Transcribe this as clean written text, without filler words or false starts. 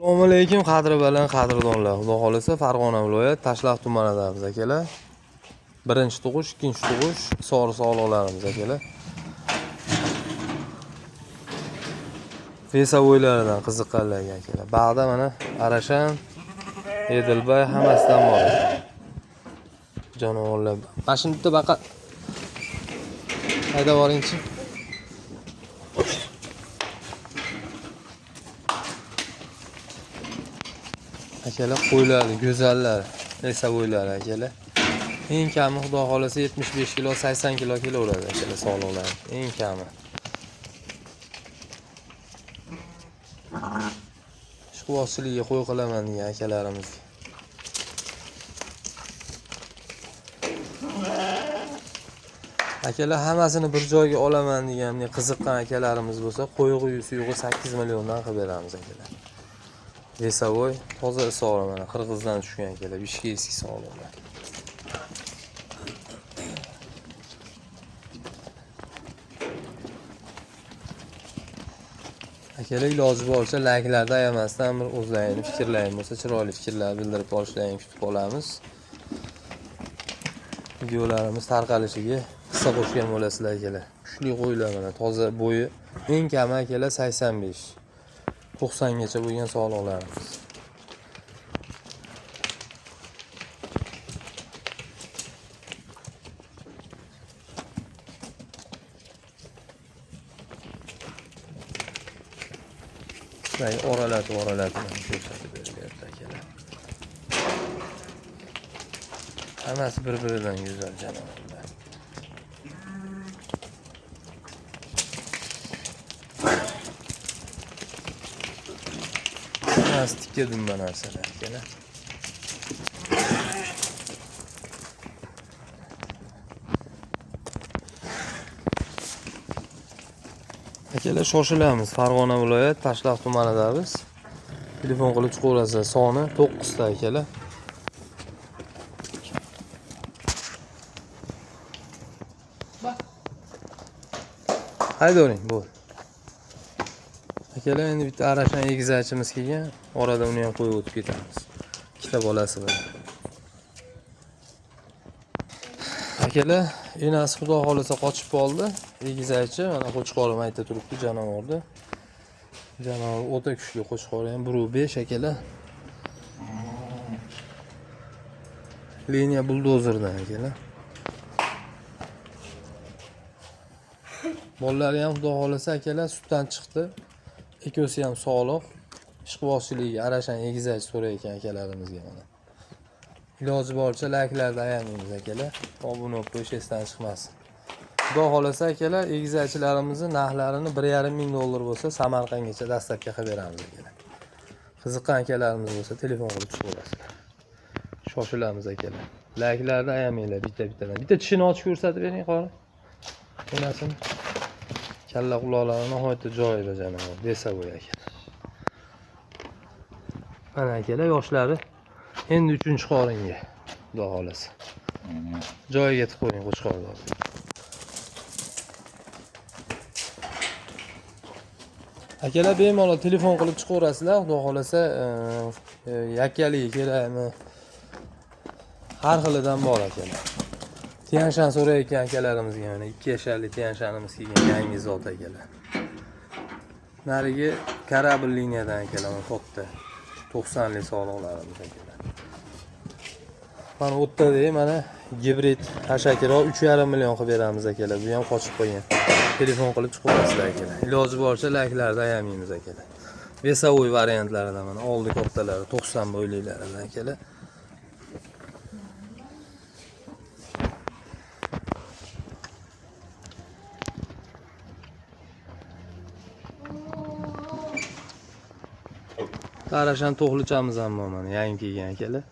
Assalomu alaykum qadrdonlar, qadrdonlar. Xudo xolisa Farg'ona viloyat Tashlaq tumanidamiz akalar. Birinchi tug'ish, ikkinchi tug'ish sori sog'liqlarimiz akalar. Vesovoylaridan qiziqqanlarga akalar. Bag'da mana Arashan, Edilbay hammasidan bor ekan. Jonivorlar. Mashina bitta baqa haydab boringchi. Akalar qo'ylari, go'zallar, vesovoylar akalar. Eng kami xudo xolisa 75 kilo, 80 kilo kelaveradi akalar sog'liqlar. Eng kami. Ishqibozchiligiga qo'y qilaman degan akalarimiz. Akalar hammasini bir joyga olaman degan qiziqqan akalarimiz bo'lsa, qo'yg'i suyug'i 8 milliondan qilib beramiz akalar. Vesovoy toza sog'lom mana Qirg'izdan tushgan akalar, bishkekskiy sog'lomlar. Akalar iloji boricha layklarda ayamasdan bir o'zlaringiz fikrlaringiz bo'lsa, chiroyli fikrlar bildirib borishlaringizni kutib qolamiz. Videolarimiz tarqalishiga hissa qo'shgan bo'lasizlar akalar. Kuchli qo'ylar mana toza bo'yi eng kami akalar 85 90 gacha bo'lgan sog'liqlarimiz. Oralatib ko'rsatib beryapti akalar. Hammasi bir-biridan go'zal janovorlar. Hammasi tikka dumba narsalar akalar. Akalar shoshilamiz. Farg'ona viloyat Tashlaq tumanidamiz. Telefon qilib chiqaverasiz. Soni 9 ta akalar. Haydavering, bu. Akalar endi bitta Arashan egizachimiz kelgan. Orada uni ham qo'yib o'tib ketamiz. Ikkita bolasi bor. Akalar, enasi xudo xolisa qochib qoldi. Egizachi mana qo'chqorim aytib turibdi janovorda. Janor o'ta kuchli qo'chqor ham 1.5 akalar. Liniya buldozerdan akalar. Bolalari ham xudo xolisa akalar sutdan chiqdi. Ekosi ham sog'liq. Ishqibozchiligi Arashan egizachi so'rayotgan akalarimizga mana. Iloji boricha layklarda ayamaymiz akalar. Obuna bo'lib qo'yish esdan chiqmasin. Xudo xolasa akalar egizachilarimizning narxlarini 1,5 ming dollar bo'lsa Samarqandgacha dastlabki qilib beramiz akalar. Qiziqqan akalarimiz bo'lsa telefon qilib chiqaverasizlar. Shoshilamiz akalar. Layklarda ayamanglar bitta-bittadan. Bitta tishini ochib ko'rsatib bering qori. Enasini. Kalla quloqlari nihoyatda joyida janovar. Vesovoy akalar. Mana akalar yoshlari endi 3-qoringa. Xudo xolasa. Joyiga tiqib qo'ying qo'chqorlar. Akalar bemalol telefon qilib chiqaverasizlar. Xudo xolasa yakkaliga kerakmi? Har xilidan bor akalar. Tiyanshan so'rayotgan akalarimizga mana 2 yasharli tiyanshanimiz kelgan yangi zot akalar. Narigi Karabl liniyadan akalar katta 90 lik sog'liqlarimiz akalar. Mana o'tda mana gibrid hashakiro 3,5 million qilib beramiz akalar. Bu ham qochib qo'ygan. Telefon qilib chiqaverasizlar akalar. Iloji boricha layklarda ayamaymiz akalar. Vesovoy variantlaridan mana oldi kattalari 90 bo'yliklaridan akalar. Arashan to'xlichamiz ham mana yangi kelgan akalar.